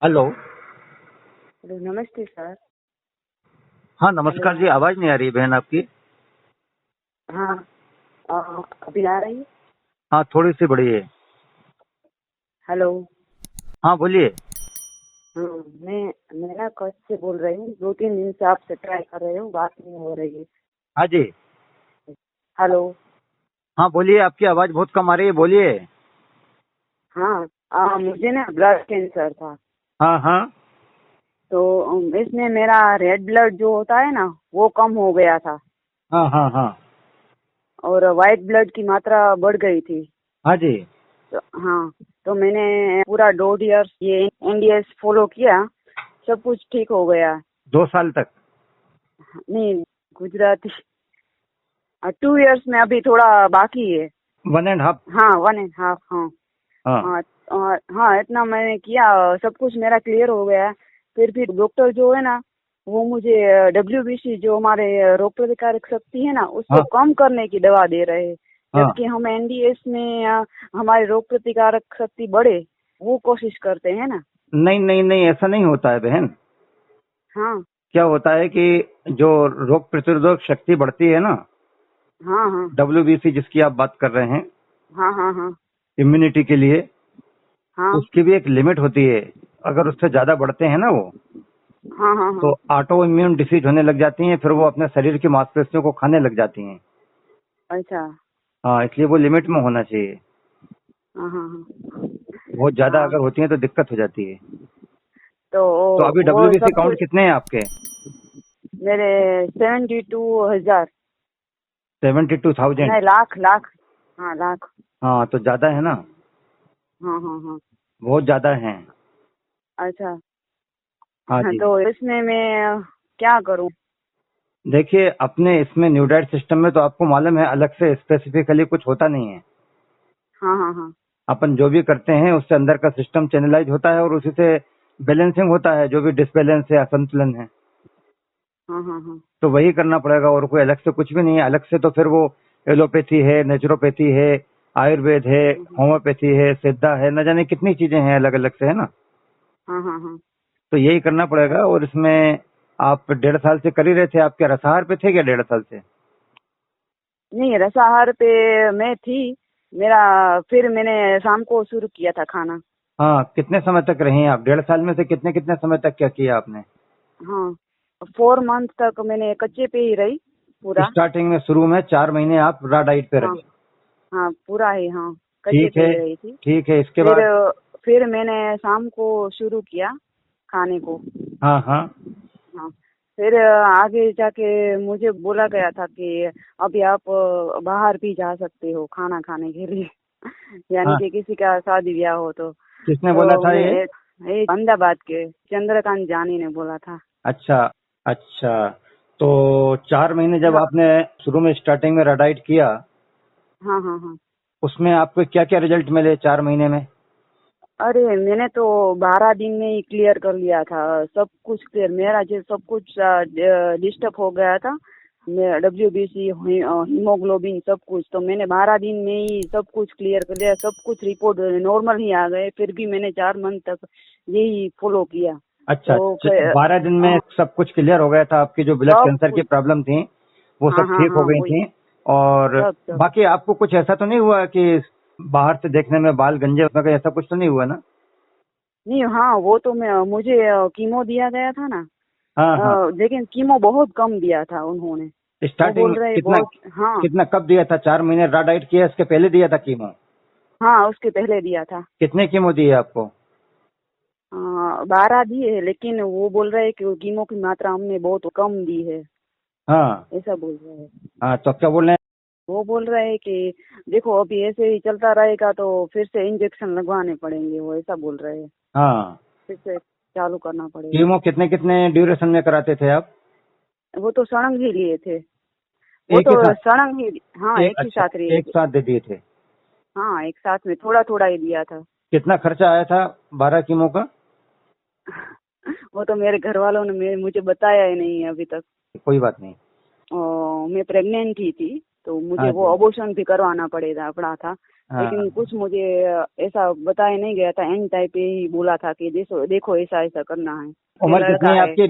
Hello. Hello, नमस्ते sir. हाँ hello. नमस्कार जी, आवाज नहीं आ रही है बहन आपकी। हाँ। अभी आ रही है। हाँ थोड़ी सी बड़ी है। हेलो। हाँ बोलिए। हाँ, मैं ना कच्छ से बोल रही हूँ। 2-3 दिन से आपसे ट्राई कर रही हूँ, बात नहीं हो रही है। हाँ जी। हेलो। हाँ बोलिए, आपकी आवाज बहुत कम आ रही है, बोलिए। हाँ। मुझे ना ब्लड कैंसर था। हाँ हाँ। तो इसमें मेरा रेड ब्लड जो होता है ना, वो कम हो गया था। हाँ हाँ हाँ। और व्हाइट ब्लड की मात्रा बढ़ गई थी। हाँ जी। तो हाँ, तो मैंने पूरा 2 ईयर ये एनडीएस फॉलो किया। सब कुछ ठीक हो गया। 2 साल तक? नहीं, गुजराती। 2 इयर्स में अभी थोड़ा बाकी है। 1.5। हाँ, 1.5। हाँ। हाँ हाँ। हाँ, इतना मैंने किया। सब कुछ मेरा क्लियर हो गया। फिर भी डॉक्टर जो है ना, वो मुझे डब्ल्यूबीसी जो हमारे रोग प्रतिकारक शक्ति है ना, उसको हाँ कम करने की दवा दे रहे हैं। हाँ। जबकि हम एनडीएस में हमारी रोग प्रतिकारक शक्ति बढ़े, वो कोशिश करते हैं ना। नहीं नहीं नहीं, ऐसा नहीं होता है बहन। हाँ क्या होता है कि जो रोग प्रतिरोधक शक्ति बढ़ती है ना, हाँ हाँ डब्ल्यूबीसी जिसकी आप बात कर रहे हैं, हाँ हाँ हाँ इम्यूनिटी के लिए, हाँ उसकी भी एक लिमिट होती है। अगर उससे ज्यादा बढ़ते हैं ना वो, हाँ हाँ तो हाँ। ऑटो इम्यून डिसीज होने लग जाती हैं, फिर वो अपने शरीर की मांसपेशियों को खाने लग जाती हैं। अच्छा। हाँ, इसलिए वो लिमिट में होना चाहिए। हाँ हाँ हाँ बहुत ज्यादा हाँ। अगर होती है तो दिक्कत हो जाती है। तो तो अभी वो डब्ल्यूबीसी सब काउंट कुछ कितने हैं आपके? मेरे 72,000। 72,000? नहीं, लाख लाख। हाँ, लाख। हाँ तो ज्यादा है ना, हाँ हाँ हाँ। बहुत ज्यादा है। अच्छा। हाँ हाँ, जी। तो इसमें मैं क्या करूँ? देखिए, अपने इसमें न्यूडाइट सिस्टम में तो आपको मालूम है, अलग से स्पेसिफिकली कुछ होता नहीं है। हाँ हाँ हाँ अपन जो भी करते हैं उससे अंदर का सिस्टम चैनलाइज होता है और उसी से बैलेंसिंग होता है, जो भी डिसबैलेंस है, असंतुलन है, हाँ हाँ हाँ। तो वही करना पड़ेगा। और कोई अलग से कुछ भी नहीं है। अलग से तो फिर वो एलोपैथी है, नेचुरोपैथी है, आयुर्वेद है, हाँ होम्योपैथी है, सिद्धा है, न जाने कितनी चीजें हैं अलग अलग से, है ना। हाँ हाँ हाँ। तो यही करना पड़ेगा। और इसमें आप 1.5 साल से कर ही रहे थे, आप क्या रसाहार पे थे क्या 1.5 साल से? नहीं, रसाहार पे मैं थी। मेरा फिर मैंने शाम को शुरू किया था खाना। हाँ, कितने समय तक रही हैं आप? 1.5 साल में से कितने कितने समय तक क्या किया आपने? हाँ, 4 मंथ तक मैंने कच्चे पे ही रही पूरा। स्टार्टिंग में, शुरू में 4 महीने आप रॉ डाइट पे हाँ रहे? हाँ, पूरा ही। हाँ, कच्चे ठीक पे है। ही रही थी। ठीक है, इसके फिर बाद? फिर मैंने शाम को शुरू किया खाने को। हाँ हाँ। हाँ। फिर आगे जाके मुझे बोला गया था कि अभी आप बाहर भी जा सकते हो खाना खाने के लिए। यानी हाँ, कि किसी का शादी ब्याह हो तो। किसने बोला था मैं ये? एक अहमदाबाद के चंद्रकांत जानी ने बोला था। अच्छा। अच्छा। तो 4 महीने जब हाँ आपने शुरू में स्टार्टिंग में रॉ डाइट किया, हाँ हाँ हाँ। उसमें आपको क्या क्या रिजल्ट मिले 4 महीने में? अरे, मैंने तो 12 दिन में ही क्लियर कर लिया था। सब कुछ क्लियर, मेरा जो सब कुछ डिस्टर्ब हो गया था। डब्ल्यूबीसी, हीमोग्लोबिन, सब कुछ तो मैंने 12 दिन में ही सब कुछ क्लियर कर लिया। सब कुछ रिपोर्ट नॉर्मल ही आ गए। फिर भी मैंने 4 मंथ तक यही फॉलो किया। अच्छा, तो 12 दिन में सब कुछ क्लियर हो गया था? आपकी जो ब्लड सब कैंसर की कुछ। प्रॉब्लम थी वो हाँ सब हाँ ठीक हो हाँ, गई वही। थी? और सब सब। बाकी आपको कुछ ऐसा तो नहीं हुआ कि बाहर से देखने में बाल गंजे वगैरह, ऐसा कुछ तो नहीं हुआ ना? नहीं, हाँ, वो तो मुझे कीमो दिया गया था ना। हाँ हाँ। लेकिन कीमो बहुत कम दिया था उन्होंने। वो स्टार्टिंग बोल में रहे कितना? बहुत। हाँ कितना कब दिया था? 4 महीने रॉ डाइट किया, इसके पहले दिया था कीमो? हाँ, उसके पहले दिया था। कितने कीमो दिए आपको? 12 दिए है, लेकिन वो बोल रहे हैं कि कीमो की मात्रा हमने बहुत कम दी है। हाँ ऐसा बोल रहे हैं। हाँ। तो अब क्या बोल रहे हैं? वो बोल रहे हैं कि देखो, अभी ऐसे ही चलता रहेगा तो फिर से इंजेक्शन लगवाने पड़ेंगे। वो ऐसा बोल रहे हैं। हाँ। फिर से चालू करना पड़ेगा। कीमो कितने कितने ड्यूरेशन में कराते थे आप? वो तो सड़ंग ही लिए थे। वो एक तो ही साथ? सड़ंग ही। हाँ, एक, एक ही अच्छा, साथ लिए एक थे। साथ दे दिए थे? हाँ, एक साथ में थोड़ा थोड़ा ही दिया था। कितना खर्चा आया था 12 कीमो का? वो तो मेरे घर वालों ने मुझे बताया ही नहीं है अभी तक। कोई बात नहीं। मैं प्रेग्नेंट ही थी, तो मुझे हाँ वो जी। अबॉर्शन भी करवाना पड़ा था। हाँ। लेकिन कुछ मुझे ऐसा बताया नहीं गया था। एंड टाइप पे ही बोला था कि देखो देखो ऐसा ऐसा करना है। उम्र लड़का कितनी है है आपकी?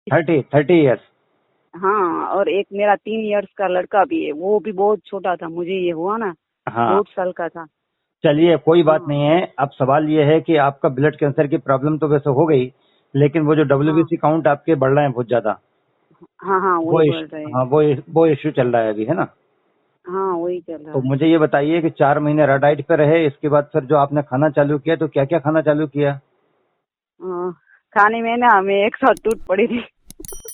30। 30 ईयर्स। हाँ, और एक मेरा 3 इयर्स का लड़का भी है, वो भी बहुत छोटा था, मुझे ये हुआ ना हाँ 2 साल का था। चलिए कोई बात हाँ नहीं है। अब सवाल ये है कि आपका ब्लड कैंसर की प्रॉब्लम तो वैसे हो गई, लेकिन वो जो हाँ WBC काउंट आपके बढ़ रहे हैं बहुत ज्यादा, हाँ हाँ, वो वही बोल रहे हैं। हाँ वो इश्यू चल रहा है अभी, है ना? हाँ, वही चल रहा तो है। मुझे ये बताइए कि 4 महीने राडाइट पे रहे, इसके बाद फिर जो आपने खाना चालू किया तो क्या क्या खाना चालू किया? खाने में ना मैं एक साथ टूट पड़ी थी।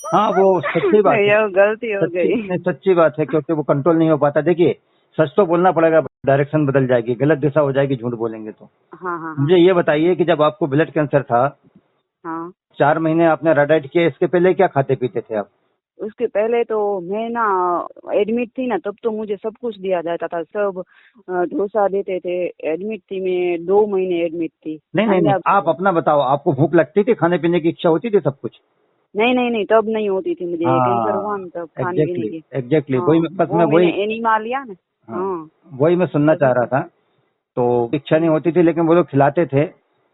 हाँ वो सच्ची बात है। ये गलती हो सच्ची गई। नहीं, सच्ची बात है, क्योंकि वो कंट्रोल नहीं हो पाता। देखिए सच तो बोलना पड़ेगा, डायरेक्शन बदल जाएगी, गलत दिशा हो जाएगी झूठ बोलेंगे तो। हाँ हाँ हाँ मुझे ये बताइए कि जब आपको ब्लड कैंसर था, हाँ। 4 महीने आपने राडाइट किया, इसके पहले क्या खाते पीते थे आप? उसके पहले तो मैं ना एडमिट थी ना, तब तो मुझे सब कुछ दिया जाता था, सब डोसा देते थे। एडमिट थी मैं, 2 महीने एडमिट थी। नहीं नहीं नहीं, ठंडा। आप अपना बताओ, आपको भूख लगती थी, खाने पीने की इच्छा होती थी, सब कुछ? नहीं नहीं नहीं, तब नहीं होती थी मुझे, कैंसर हुआ हाँ ना तब खाने पीने एग्जैक्टली की। एग्जैक्टली, हाँ, वही बस वो मैं मैंने वही, एनिमा लिया ना। हाँ हाँ, वही मैं सुनना चाह तभी रहा से। था। तो इच्छा नहीं होती थी, लेकिन वो लोग खिलाते थे।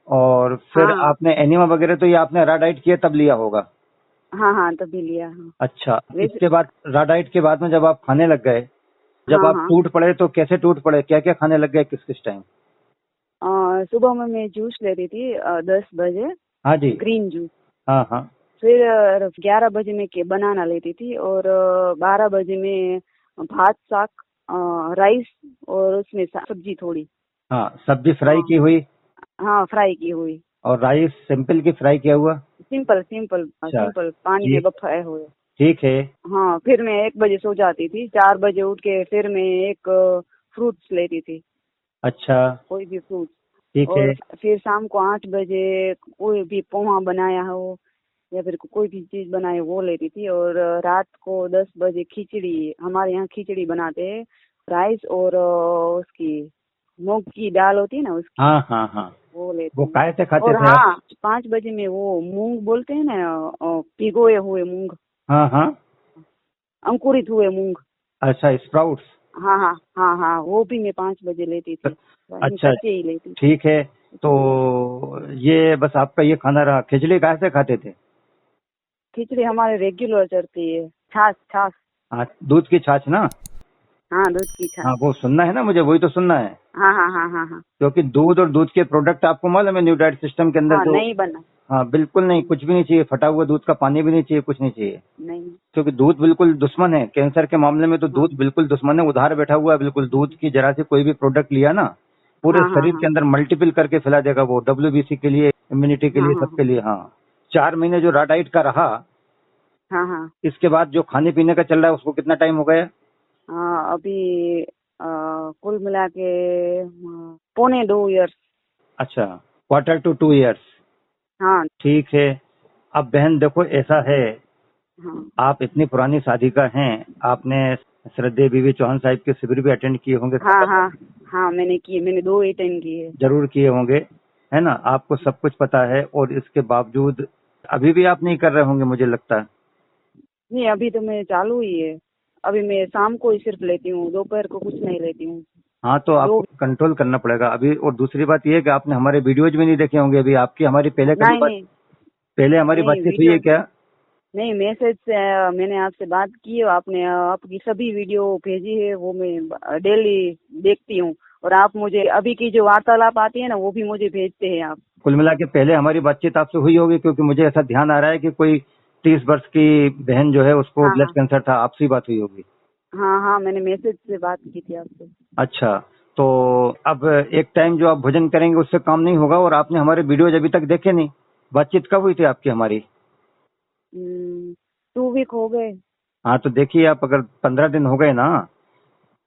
और फिर हाँ आपने एनिमा वगैरह तो ये आपने राडाइट किया तब लिया होगा? हाँ हाँ, तभी लिया। हाँ अच्छा, वैसे। इसके बाद राडाइट के बाद में जब आप खाने लग गए, जब हाँ आप हाँ। टूट पड़े तो कैसे टूट पड़े, क्या क्या खाने लग गए, किस किस टाइम? सुबह में मैं जूस लेती थी 10 बजे, हाँ जी। Green juice. हाँ हाँ। फिर 11 बजे में के बनाना लेती थी, और 12 बजे में भात साग, राइस, और उसमें सब्जी थोड़ी। हाँ सब्जी फ्राई हाँ की हुई, हाँ, फ्राई की हुई। और राइस सिंपल की फ्राई किया हुआ? सिंपल सिंपल अच्छा सिंपल पानी में ठीक, बफाए हुए। ठीक है। हाँ, फिर मैं 1 बजे सो जाती थी, 4 बजे उठ के फिर मैं एक फ्रूट्स लेती थी, अच्छा कोई भी फ्रूट। ठीक है। और फिर शाम को 8 बजे कोई भी पोहा बनाया हो या फिर कोई भी चीज बनाए वो लेती थी। और रात को 10 बजे खिचड़ी, हमारे यहाँ खिचड़ी बनाते हैं, राइस और उसकी मूंग की दाल होती है ना उसकी, हाँ हाँ हाँ, वो लेती वो हूँ। काय से खाते और थे आप? हाँ, 5 बजे में वो मूंग बोलते हैं ना, भिगोए हुए मूंग, हाँ हाँ। अंकुरित हुए मूंग। अच्छा स्प्राउट्स। हाँ हाँ हाँ हाँ, वो भी मैं 5 बजे लेती थी, मैं अच्छा कच्चे ही लेती थी। ठीक है। तो ये बस आपका ये खाना रहा, खिचड़ी काय से खाते थे? खिचड़ी हमारे रेगुलर चलती है, छाछ छाछ। हाँ दूध की छाछ ना? हाँ, दूध की छाछ। हाँ वो सुनना है ना मुझे, वही तो सुनना है। हाँ हाँ हाँ हाँ हाँ क्योंकि दूध और दूध के प्रोडक्ट आपको मालूम है, न्यू डाइट सिस्टम के अंदर हाँ, जो, नहीं बना। हाँ बिल्कुल नहीं, कुछ भी नहीं चाहिए, फटा हुआ दूध का पानी भी नहीं चाहिए, कुछ नहीं चाहिए। नहीं। क्योंकि दूध बिल्कुल दुश्मन है कैंसर के मामले में, तो हाँ दूध बिल्कुल दुश्मन है, उधार बैठा हुआ है बिल्कुल। दूध की जरा से कोई भी प्रोडक्ट लिया ना, पूरे हाँ हाँ शरीर हाँ के अंदर मल्टीपल करके फैला देगा वो, WBC के लिए, इम्यूनिटी के हाँ लिए, हाँ सबके लिए। हाँ 4 महीने जो राडाइट का रहा, हाँ हाँ। इसके बाद जो खाने पीने का चल रहा है उसको कितना टाइम हो गया? हाँ, अभी कुल मिला के पौने 2 इयर्स। अच्छा, Q2 2 years। हाँ ठीक है। अब बहन देखो ऐसा है, हाँ आप इतनी पुरानी शादी का हैं, आपने श्रद्धेय बीवी चौहान साहिब के शिविर भी अटेंड किए होंगे, हाँ हाँ हाँ, मैंने 2 अटेंड किए। जरूर किए होंगे, है ना? आपको सब कुछ पता है, और इसके बावजूद अभी भी आप नहीं कर रहे होंगे मुझे लगता है। नहीं, अभी तो मैं चालू ही है। अभी मैं शाम को ही सिर्फ लेती हूँ, दोपहर को कुछ नहीं लेती हूँ। हाँ तो दो। आपको कंट्रोल करना पड़ेगा अभी। और दूसरी बात यह है कि आपने हमारे वीडियोज भी नहीं देखे होंगे अभी। आपकी हमारी पहले कभी नहीं बात, नहीं पहले हमारी नहीं, बातचीत हुई है वीडियो क्या? नहीं, मैसेज से मैंने आपसे बात की, आपने आपकी सभी वीडियो भेजी है, वो मैं डेली देखती हूँ। और आप मुझे अभी की जो वार्तालाप आती है ना, वो भी मुझे भेजते हैं आप। कुल मिला के पहले हमारी बातचीत आपसे हुई होगी, क्योंकि मुझे ऐसा ध्यान आ रहा है कि कोई 30 वर्ष की बहन जो है उसको हाँ ब्लड हाँ कैंसर था, आपसे ही बात हुई होगी। हाँ हाँ, मैंने मैसेज से बात की थी आपसे। अच्छा, तो अब एक टाइम जो आप भोजन करेंगे उससे काम नहीं होगा, और आपने हमारे वीडियोज अभी तक देखे नहीं। बातचीत कब हुई थी आपकी हमारी? 2 वीक हो गए। हाँ तो देखिए, आप अगर 15 दिन हो गए ना,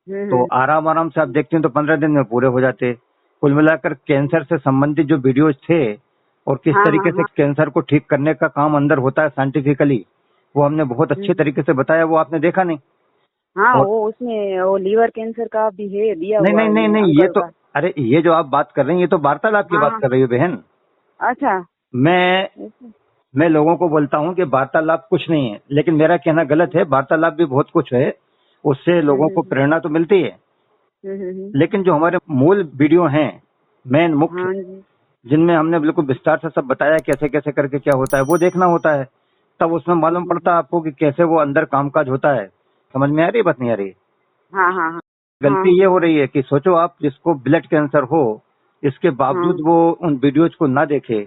तो हम्म। आराम आराम से आप देखते हैं तो 15 दिन में पूरे हो जाते। कुल मिलाकर कैंसर से संबंधित जो वीडियोज थे, और किस हाँ हाँ तरीके से हाँ। कैंसर को ठीक करने का काम अंदर होता है साइंटिफिकली, वो हमने बहुत अच्छे हम्म। तरीके से बताया, वो आपने देखा नहीं? हाँ, और वो उसमें वो लीवर कैंसर का भी है, दिया नहीं हुआ नहीं है नहीं मैंने नहीं, ये अंकल तो, का। अरे ये जो आप बात कर रही हैं ये तो वार्तालाप की हाँ बात हाँ। कर रही हो बहन। अच्छा। मैं ऐसे? मैं लोगों को बोलता हूँ कि वार्तालाप कुछ नहीं है, लेकिन मेरा कहना गलत है, वार्तालाप भी बहुत कुछ है, उससे लोगों को हम्म प्रेरणा तो मिलती है। लेकिन जो हमारे मूल वीडियो हैं, मेन मुख्य, हाँ जी। जिनमें हमने बिल्कुल विस्तार से सब बताया कैसे कैसे करके क्या होता है, वो देखना होता है। तब उसमें मालूम पड़ता है आपको कि कैसे वो अंदर कामकाज होता है। समझ में आ रही है बात, नहीं आ रही? हाँ हाँ हाँ गलती ये हो रही है कि सोचो आप जिसको ब्लड कैंसर हो, इसके बावजूद वो उन वीडियोज को ना देखे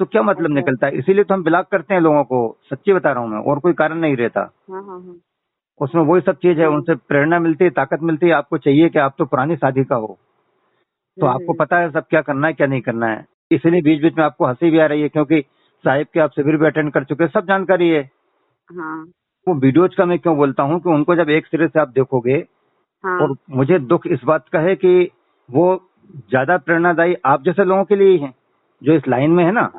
तो क्या मतलब अच्छा। निकलता है। इसीलिए तो हम ब्लॉक करते हैं लोगों को, सच्ची बता रहा हूँ मैं, और कोई कारण नहीं रहता। हाँ हाँ हाँ उसमें वही सब चीज है, हाँ। उनसे प्रेरणा मिलती है, ताकत मिलती है। आपको चाहिए कि आप तो पुरानी साधिका हो, तो आपको पता है सब क्या करना है क्या नहीं करना है। इसलिए बीच बीच में आपको हंसी भी आ रही है, क्योंकि साहिब के आप शिविर भी अटेंड कर चुके हैं, सब जानकारी है। हाँ वो वीडियोज का मैं क्यों बोलता हूँ कि उनको जब एक सिरे से आप देखोगे, हाँ और मुझे दुख इस बात का है कि वो ज्यादा प्रेरणादायी आप जैसे लोगों के लिए ही है, जो इस लाइन में है ना,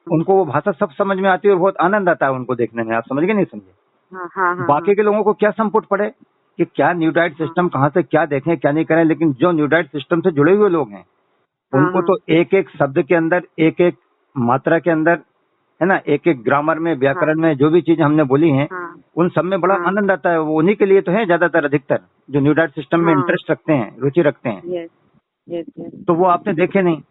उनको वो भाषा सब समझ में आती है और बहुत आनंद आता है उनको देखने में। आप समझ गए नहीं समझे? हाँ हाँ हाँ बाकी के लोगों को क्या संपुट पड़े कि क्या न्यू डाइट सिस्टम कहाँ से क्या देखें क्या नहीं करें, लेकिन जो न्यू डाइट सिस्टम से जुड़े हुए लोग हैं उनको तो एक एक शब्द के अंदर, एक एक मात्रा के अंदर, है ना, एक एक ग्रामर में, व्याकरण में जो भी चीजें हमने बोली हैं, उन सब में बड़ा आनंद आता है। वो उन्हीं के लिए तो है ज्यादातर, अधिकतर जो न्यू डाइट सिस्टम में इंटरेस्ट रखते हैं, रुचि रखते हैं। Yes yes yes. तो वो आपने देखे नहीं,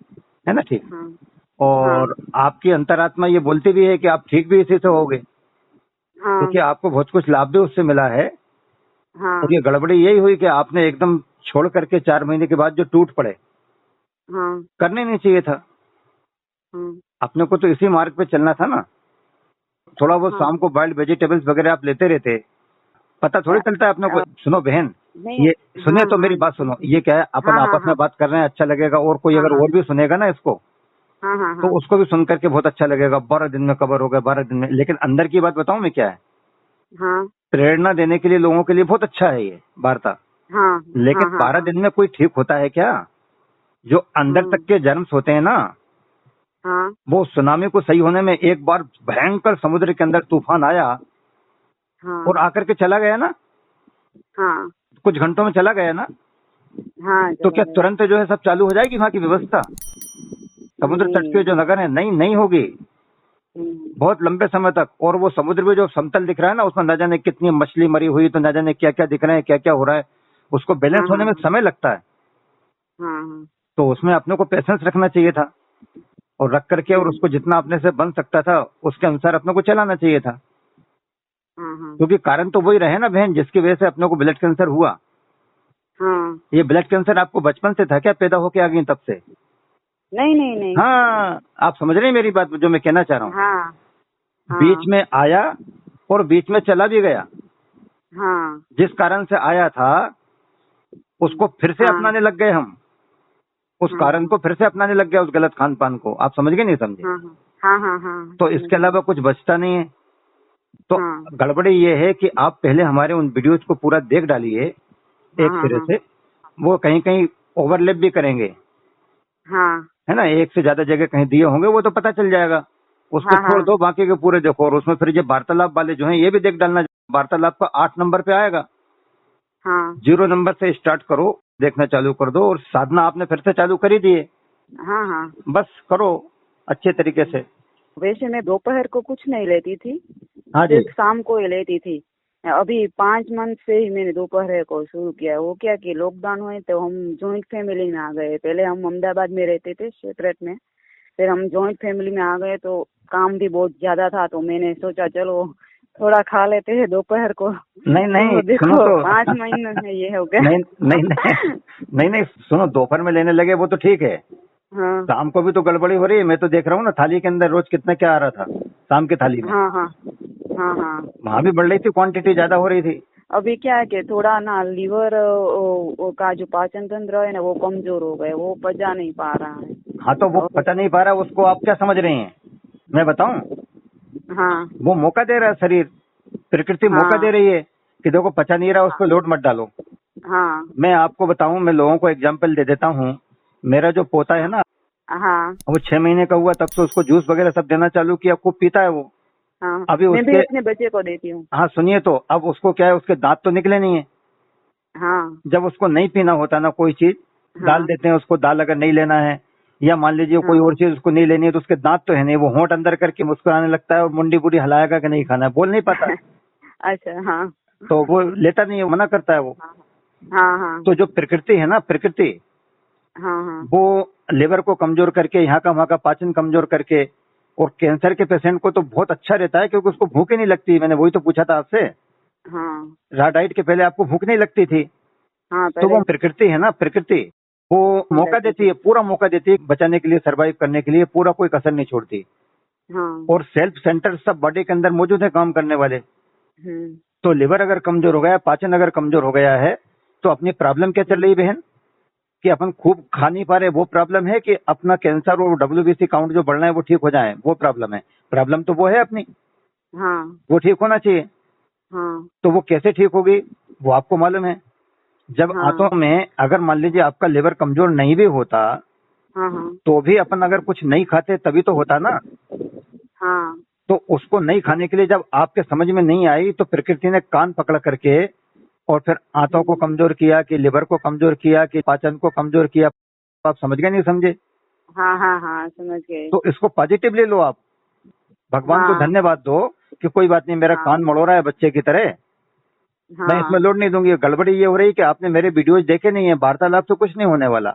है ना, ठीक। हाँ और आपकी अंतरात्मा ये बोलती भी है कि आप ठीक भी इसी से होगे, क्योंकि आपको बहुत कुछ लाभ भी उससे मिला है। हाँ और ये गड़बड़ी यही हुई कि आपने एकदम छोड़ करके 4 महीने के बाद जो टूट पड़े, हाँ करने नहीं चाहिए था। हाँ अपने को तो इसी मार्ग पे चलना था ना। थोड़ा बहुत शाम को बॉइल्ड वेजिटेबल्स वगैरह आप लेते रहते, पता थोड़ी चलता है अपने को। सुनो बहन, नहीं। ये सुने तो मेरी हाँ बात सुनो। ये क्या है, अपन हाँ आपस में बात कर रहे हैं, अच्छा लगेगा, और कोई अगर और भी सुनेगा ना इसको, हाँ हाँ तो हाँ उसको भी सुन करके बहुत अच्छा लगेगा। 12 दिन में कवर हो गया, 12 दिन में। लेकिन अंदर की बात बताऊं मैं क्या है, हाँ प्रेरणा देने के लिए लोगों के लिए बहुत अच्छा है ये वार्ता। हाँ लेकिन हाँ 12 दिन में कोई ठीक होता है क्या? जो अंदर तक के जर्म्स होते हैं ना, हाँ वो सुनामी को सही होने में, एक बार भयंकर समुद्र के अंदर तूफान आया हाँ और आकर के चला गया ना, हाँ कुछ घंटों में चला गया ना, हाँ तो क्या तुरंत जो है सब चालू हो जाएगी वहां की व्यवस्था? समुद्र तट के जो नगर है, नहीं नहीं होगी, बहुत लंबे समय तक। और वो समुद्र में जो समतल दिख रहा है ना, उसमें न जाने कितनी मछली मरी हुई, तो न जाने क्या क्या दिख रहे हैं, क्या क्या हो रहा है, उसको बैलेंस होने में समय लगता है। तो उसमें अपने को पेशेंस रखना चाहिए था, और रख करके, और उसको जितना अपने से बन सकता था उसके अनुसार अपने को चलाना चाहिए था। क्योंकि कारण तो वही रहे ना बहन, जिसकी वजह से अपने को ब्लड कैंसर हुआ। ये ब्लड कैंसर आपको बचपन से था क्या, पैदा होके आ गई तब से? नहीं नहीं नहीं। हाँ, आप समझ रहे हैं मेरी बात जो मैं कहना चाह रहा हूँ? हाँ बीच में आया और बीच में चला भी गया। हाँ जिस कारण से आया था उसको फिर से अपनाने लग गए हम, उस कारण को फिर से अपनाने लग गया, उस गलत खान पान को। आप समझ गए नहीं समझे? हाँ हाँ हाँ। तो इसके अलावा कुछ बचता नहीं है। तो गड़बड़ी ये है कि आप पहले हमारे उन वीडियोज को पूरा देख डालिए एक सिरे से। वो कहीं कहीं ओवरलैप भी करेंगे, है ना, एक से ज्यादा जगह कहीं दिए होंगे, वो तो पता चल जाएगा। उसको छोड़ दो, बाकी के पूरे देखो। और उसमें फिर ये वार्तालाप वाले जो हैं ये भी देख डालना। वार्तालाप का 8 नंबर पे आएगा, 0 नंबर से स्टार्ट करो, देखना चालू कर दो। और साधना आपने फिर से चालू कर ही दिए, बस करो अच्छे तरीके से। वैसे मैं दोपहर को कुछ नहीं लेती थी, हाँ जी, सिर्फ शाम को ही लेती थी। अभी 5 मंथ से ही मैंने दोपहर को शुरू किया। वो क्या कि लॉकडाउन हुए तो हम जॉइंट फैमिली में आ गए। पहले हम अहमदाबाद में रहते थे सेपरेट में, फिर हम जॉइंट फैमिली में आ गए तो काम भी बहुत ज्यादा था। तो मैंने सोचा चलो थोड़ा खा लेते हैं दोपहर को। नहीं नहीं तो देखो सुनो तो 5 महीने में ये हो गया। नहीं नहीं नहीं नहीं नहीं सुनो, दोपहर में लेने लगे वो तो ठीक है, हाँ शाम को भी तो गड़बड़ी हो रही है। मैं तो देख रहा हूँ ना, थाली के अंदर रोज कितना क्या आ रहा था शाम की थाली में। हाँ हाँ हाँ हाँ। वहाँ भी बढ़ रही थी, क्वांटिटी ज्यादा हो रही थी। अभी क्या है कि थोड़ा ना लीवर का जो पाचन तंत्र है ना वो कमजोर हो गए, वो पचा नहीं पा रहा है। हाँ, तो वो पता नहीं पा रहा, उसको आप क्या समझ रहे हैं, मैं बताऊं? हाँ वो मौका दे रहा है, शरीर, प्रकृति मौका दे रही है कि देखो पचा नहीं रहा, उसको लोड मत डालो। हाँ मैं आपको बताऊं, मैं लोगों को एग्जाम्पल दे देता हूँ। मेरा जो पोता है ना, हाँ वो 6 महीने का हुआ तब से उसको जूस वगैरह सब देना चालू किया, खूब पीता है वो। हाँ। अभी मैं भी उसके, अपने बच्चे को देती हूँ। हाँ सुनिए तो, अब उसको क्या है, उसके दांत तो निकले नहीं है। हाँ जब उसको नहीं पीना होता ना कोई चीज, डाल देते हैं उसको, दाल अगर नहीं लेना है, या मान लीजिए कोई और चीज उसको नहीं लेनी है, तो उसके दांत तो है नहीं, वो होंठ अंदर करके मुस्कुराने लगता है और मुंडी बुरी हिलाएगा कि नहीं खाना है, बोल नहीं पाता। अच्छा हाँ। तो वो लेता नहीं है, मना करता है वो। हाँ हाँ तो जो प्रकृति है ना, प्रकृति, हाँ हाँ वो लिवर को कमजोर करके, यहाँ का वहाँ का पाचन कमजोर करके, और कैंसर के पेशेंट को तो बहुत अच्छा रहता है क्योंकि उसको भूख ही नहीं लगती। मैंने वही तो पूछा था आपसे, हाँ रॉ डाइट के पहले आपको भूख नहीं लगती थी। हाँ तो पहले वो प्रकृति है ना, प्रकृति, वो मौका रहती देती है, थी। पूरा मौका देती है बचाने के लिए, सरवाइव करने के लिए, पूरा कोई कसर नहीं छोड़ती। हाँ और सेल्फ सेंटर सब बॉडी के अंदर मौजूद है काम करने वाले। हम्म तो लिवर अगर कमजोर हो गया, पाचन अगर कमजोर हो गया है, तो अपनी प्रॉब्लम क्या चल रही है बहन, कि अपन खूब खा नहीं पा रहे, वो प्रॉब्लम है, कि अपना कैंसर और WBC काउंट जो बढ़ना है वो ठीक हो जाए, वो प्रॉब्लम है। प्रॉब्लम तो वो है अपनी, हाँ वो ठीक होना चाहिए। हाँ तो वो कैसे ठीक होगी, वो आपको मालूम है। जब हाँ आंतों में अगर मान लीजिए आपका लिवर कमजोर नहीं भी होता, हाँ हाँ तो भी अपन अगर कुछ नहीं खाते तभी तो होता ना। हाँ तो उसको नहीं खाने के लिए जब आपके समझ में नहीं आई, तो प्रकृति ने कान पकड़ करके और फिर आंतों को कमजोर किया, कि लिवर को कमजोर किया, कि पाचन को कमजोर किया। आप समझ गए नहीं समझे? हाँ हाँ हाँ समझ गए। तो इसको पॉजिटिव ले लो आप, भगवान को हाँ धन्यवाद दो कि कोई बात नहीं, मेरा हाँ कान मड़ो रहा है बच्चे की तरह, मैं इसमें हाँ लोड नहीं दूंगी। गड़बड़ी ये हो रही कि आपने मेरे वीडियोज देखे नहीं है, वार्तालाप तो कुछ नहीं होने वाला।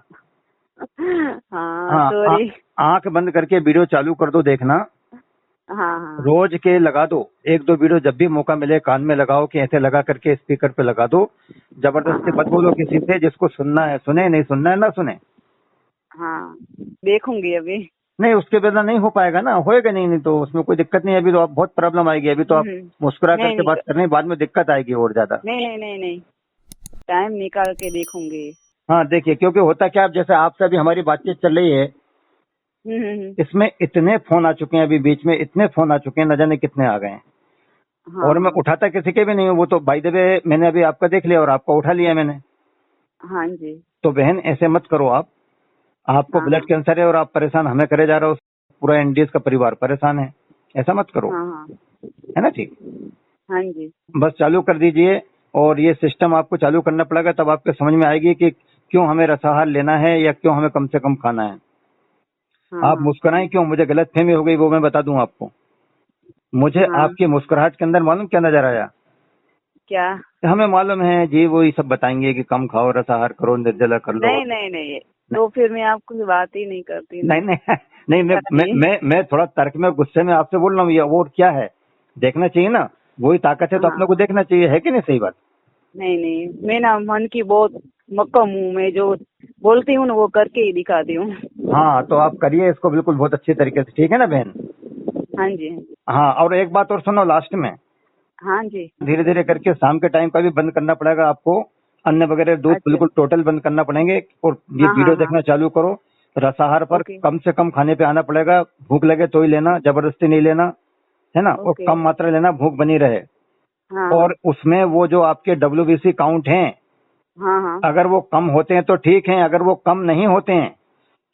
हाँ हाँ, सॉरी। आंख बंद करके वीडियो चालू कर दो, देखना। हाँ हाँ रोज के लगा दो, एक दो वीडियो जब भी मौका मिले कान में लगाओ, कि ऐसे लगा करके स्पीकर पे लगा दो। जबरदस्ती मत बोलो किसी से, जिसको सुनना है सुने, नहीं सुनना है ना सुने। हाँ देखूंगी अभी। नहीं, उसके बिना नहीं हो पाएगा ना, होएगा नहीं, नहीं तो उसमें कोई दिक्कत नहीं है। अभी तो आप बहुत प्रॉब्लम आएगी, अभी तो आप मुस्कुरा नहीं करके नहीं बात कर रहे हैं, बाद में दिक्कत आएगी और ज्यादा। नहीं नहीं नहीं नहीं टाइम निकाल के देखूंगी। हाँ देखिए, क्योंकि होता क्या, अब जैसे आपसे अभी हमारी बातचीत चल रही है, हम्म इसमें इतने फोन आ चुके हैं, अभी बीच में इतने फोन आ चुके हैं, न जाने कितने आ गए हैं। हाँ और मैं उठाता किसी के भी नहीं हूँ, वो तो बाय द वे मैंने अभी आपका देख लिया और आपका उठा लिया मैंने। हाँ जी तो बहन ऐसे मत करो आप, आपको हाँ ब्लड कैंसर है और आप परेशान हमें करे जा रहे हो, पूरा एनडीएस का परिवार परेशान है, ऐसा मत करो, हाँ हाँ है ना ठीक। हाँ जी बस चालू कर दीजिए, और ये सिस्टम आपको चालू करना पड़ेगा, तब आपको समझ में आएगी कि क्यों हमें रसाहार लेना है या क्यों हमें कम से कम खाना है। हाँ आप हाँ मुस्कुराएं क्यों, मुझे गलतफहमी हो गई वो मैं बता दूं आपको। मुझे हाँ आपकी मुस्कुराहट के अंदर मालूम क्या नजर आया, क्या। हमें मालूम है जी, वो ये सब बताएंगे कि कम खाओ, रसाहार करो, निर्जला कर लो। नहीं नहीं नहीं तो फिर मैं आपको बात ही नहीं करती ना। नहीं नहीं नहीं, मैं थोड़ा तर्क में गुस्से में आपसे बोल रहा हूँ, ये वो क्या है, देखना चाहिए ना, वही ताकत है तो हाँ अपने को देखना चाहिए, है कि नहीं, सही बात। नहीं नहीं मैं ना मन की बहुत मक्कम हूँ, मैं जो बोलती हूँ ना वो करके ही दिखाती हूँ। हाँ तो आप करिए इसको बिल्कुल बहुत अच्छी तरीके से, ठीक है ना बहन। हाँ जी हाँ, और एक बात और सुनो लास्ट में, हाँ जी धीरे धीरे करके शाम के टाइम का भी बंद करना पड़ेगा आपको, अन्न वगैरह दूध अच्छा बिल्कुल टोटल बंद करना पड़ेंगे, और ये हाँ हाँ वीडियो हाँ देखना चालू करो। रसाहार पर ओके कम से कम खाने पे आना पड़ेगा, भूख लगे तो ही लेना, जबरदस्ती नहीं लेना, है ना, और ओके कम मात्रा लेना, भूख बनी रहे। हाँ और उसमें वो जो आपके WBC काउंट हैं, हाँ हाँ अगर वो कम होते हैं तो ठीक है, अगर वो कम नहीं होते हैं,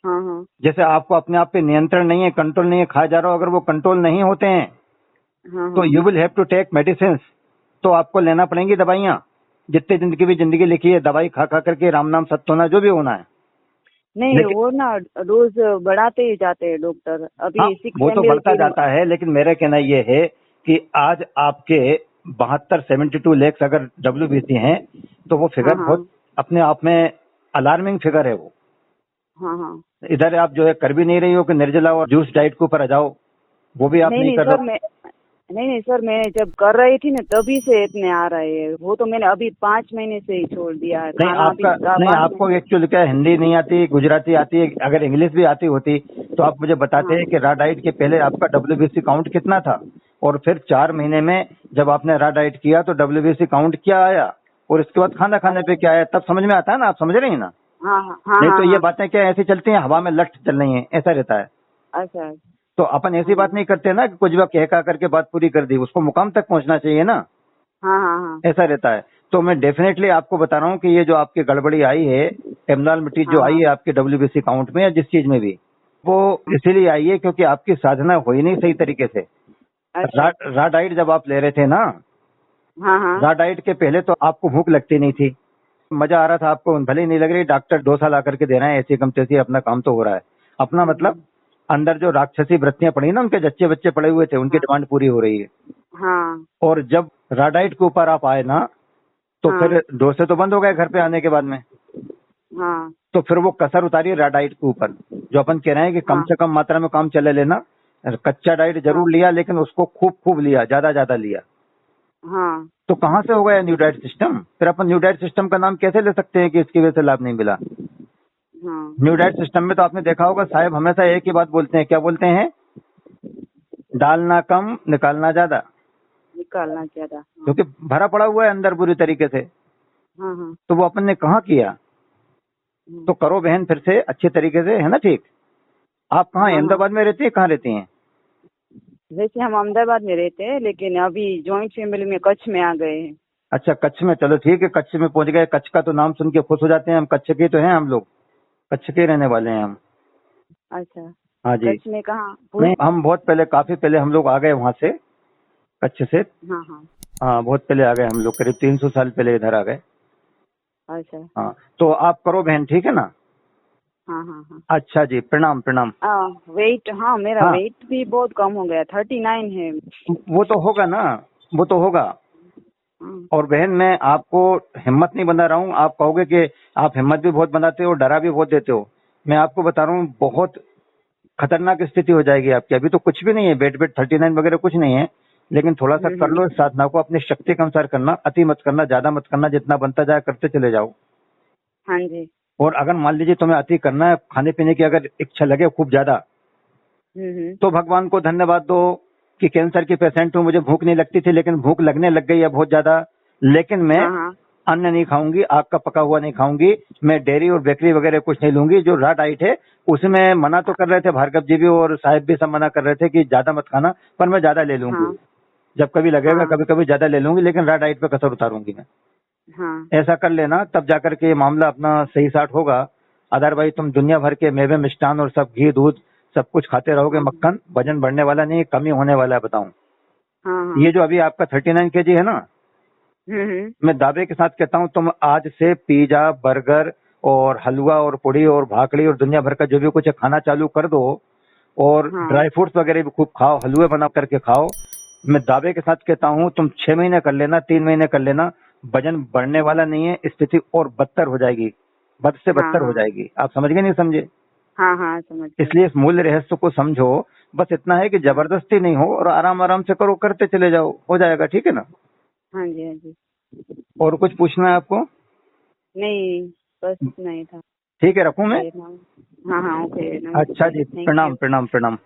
हाँ हाँ जैसे आपको अपने आप पे नियंत्रण नहीं है, कंट्रोल नहीं है, खाया जा रहा हो, अगर वो कंट्रोल नहीं होते हैं, हाँ तो हाँ you will have to take medicine. तो आपको लेना पड़ेंगी दवाइयाँ, जितने दिन की भी जिंदगी लिखी है, दवाई खा खा करके राम नाम सत्य होना, जो भी होना है। नहीं लेकिन वो ना रोज बढ़ाते ही जाते हैं डॉक्टर। हाँ, अभी 6 वो तो ml बढ़ता की जाता है, लेकिन मेरा कहना ये है कि आज आपके 72-72 लैक्स अगर WBC हैं, तो वो हाँ फिगर हाँ बहुत अपने आप में अलार्मिंग फिगर है वो। हाँ हाँ इधर आप जो है कर भी नहीं रही हो कि निर्जला और जूस डाइट के ऊपर आ जाओ, वो भी आप नहीं नहीं नहीं कर रहे सर हो। नहीं सर मैं जब कर रही थी ना तभी से इतने आ रहे हैं, वो तो मैंने अभी 5 महीने से ही छोड़ दिया है नहीं खाना भी नहीं, बाद आपको में। एक्चुअली क्या हिंदी नहीं आती, गुजराती आती है, अगर इंग्लिश भी आती होती तो आप मुझे बताते हाँ हैं कि रॉ डाइट के पहले आपका WBC काउंट कितना था, और फिर 4 महीने में जब आपने रॉ डाइट किया तो WBC काउंट क्या आया, और इसके बाद खाना खाने पे क्या आया, तब समझ में आता है ना, आप समझ रही हैं ना। हाँ हाँ हाँ नहीं हाँ तो ये हाँ बातें क्या ऐसी चलती हैं, हवा में लट चल रही हैं, ऐसा रहता है। अच्छा तो अपन ऐसी बात नहीं करते ना कि कुछ भी कह का करके बात पूरी कर दी, उसको मुकाम तक पहुंचना चाहिए ना, हाँ हाँ हाँ ऐसा रहता है। तो मैं डेफिनेटली आपको बता रहा हूँ कि ये जो आपकी गड़बड़ी आई है, एब्नॉर्मलिटी जो हाँ आई हाँ है आपके WBC काउंट में या जिस चीज में भी, वो इसीलिए आई है क्योंकि आपकी साधना हुई नहीं सही तरीके से। अच्छा रॉ डाइट जब आप ले रहे थे ना, हाँ हाँ रॉ डाइट के पहले तो आपको भूख लगती नहीं थी, मजा आ रहा था आपको, भले ही नहीं लग रही, डॉक्टर डोसा ला करके दे रहे हैं, ऐसी कम तैसी अपना काम तो हो रहा है अपना, मतलब अंदर जो राक्षसी वृत्तियां पड़ी ना, उनके जच्चे बच्चे पड़े हुए थे, उनकी हाँ डिमांड पूरी हो रही है। हाँ और जब रॉ डाइट के ऊपर आप आए ना, तो हाँ। फिर डोसे तो बंद हो गए घर पे आने के बाद में। हाँ तो फिर वो कसर उतारी रा डाइट के ऊपर, जो अपन कह रहे हैं कि कम हाँ से कम मात्रा में काम चले लेना। कच्चा डाइट हाँ जरूर लिया, लेकिन उसको खूब खूब लिया, ज्यादा ज्यादा लिया। हाँ तो कहाँ से होगा ये न्यू डाइट सिस्टम? फिर अपन न्यू डाइट सिस्टम का नाम कैसे ले सकते हैं कि इसकी वजह से लाभ नहीं मिला? हाँ। न्यू डाइट सिस्टम में तो आपने देखा होगा साहब हमेशा एक ही बात बोलते हैं, क्या बोलते हैं? डालना कम, निकालना ज्यादा। निकालना ज्यादा। हाँ क्योंकि भरा पड़ा हुआ है अंदर बुरी तरीके से। हाँ हाँ। तो वो अपन ने कहाँ किया? तो करो बहन फिर से अच्छे तरीके से, है ना? ठीक। आप कहाँ, हाँ हाँ। अहमदाबाद में रहती है, कहाँ रहती हैं? वैसे हम अहमदाबाद में रहते हैं, लेकिन अभी जॉइंट फैमिली में कच्छ में आ गए हैं। अच्छा, कच्छ में। चलो ठीक है, कच्छ में पहुंच गए। कच्छ का तो नाम सुन के खुश हो जाते हैं हम, कच्छ के तो हैं हम लोग, कच्छ के रहने वाले हैं हम। अच्छा। हाँ जी। कच्छ में कहाँ? नहीं, हम बहुत पहले, काफी पहले हम लोग आ गए वहाँ से, कच्छ से। हाँ हाँ। हाँ, बहुत पहले आ गए हम लोग, करीब 300 साल पहले इधर आ गए। अच्छा। हाँ, तो आप करो बहन, ठीक है ना? हाँ हाँ हाँ। अच्छा जी, प्रणाम प्रणाम। वेट, हाँ मेरा हाँ, वेट भी बहुत कम हो गया, 39 है। वो तो होगा ना, वो तो होगा। हाँ और बहन मैं आपको हिम्मत नहीं बना रहा हूँ। आप कहोगे कि आप हिम्मत भी बहुत बनाते हो, डरा भी बहुत देते हो। मैं आपको बता रहा हूँ, बहुत खतरनाक स्थिति हो जाएगी आपकी। अभी तो कुछ भी नहीं है, बेड बेड 39 वगैरह कुछ नहीं है, लेकिन थोड़ा सा कर लो इस साधना को, अपनी शक्ति के अनुसार करना, अति मत करना, ज्यादा मत करना, जितना बनता जाए करते चले जाओ। हाँ जी। और अगर मान लीजिए तुम्हें अति करना है, खाने पीने की अगर इच्छा लगे खूब ज्यादा, तो भगवान को धन्यवाद दो कि कैंसर की पेशेंट हूँ, मुझे भूख नहीं लगती थी, लेकिन भूख लगने लग गई है बहुत ज्यादा। लेकिन मैं हाँ हाँ अन्न नहीं खाऊंगी, आग का पका हुआ नहीं खाऊंगी, मैं डेयरी और बेकरी वगैरह कुछ नहीं लूंगी। जो रा डाइट है उसमें मना तो कर रहे थे, भार्गव जी भी और साहिब भी सब मना कर रहे थे कि ज्यादा मत खाना, पर मैं ज्यादा ले लूंगी। हाँ जब कभी लगेगा हाँ कभी कभी ज्यादा ले लूंगी, लेकिन रा डाइट पे कसर उतारूंगी मैं। हाँ ऐसा कर लेना, तब जाकर के ये मामला अपना सही साट होगा। अदरवाइज तुम दुनिया भर के मेवे मिष्ठान और सब घी दूध सब कुछ खाते रहोगे, हाँ मक्खन, वजन बढ़ने वाला नहीं, कमी होने वाला है, बताऊं। हाँ ये जो अभी आपका 39 kg है ना, हाँ मैं दावे के साथ कहता हूँ, तुम आज से पिज्जा, बर्गर और हलवा और पूड़ी और भाकड़ी और दुनिया भर का जो भी कुछ है खाना चालू कर दो। और हाँ ड्राई फ्रूट्स वगैरह भी खूब खाओ, हलवे बना करके खाओ। मैं दावे के साथ कहता हूँ, तुम 6 महीने कर लेना, 3 महीने कर लेना, वजन बढ़ने वाला नहीं है, स्थिति और बदतर हो जाएगी, बद से हाँ बदतर हो हाँ जाएगी। आप समझ गए नहीं समझे? हाँ हाँ समझ गई। इसलिए इस मूल रहस्य को समझो। बस इतना है कि जबरदस्ती नहीं हो, और आराम आराम से करो, करते चले जाओ, हो जाएगा, ठीक है ना? हाँ जी हाँ जी। और कुछ पूछना है आपको? नहीं, बस नहीं था। ठीक है, रखूं मैं? हाँ हाँ ओके। अच्छा नमस्ते, जी, थैंक प्रणाम यू। प्रणाम प्रणाम।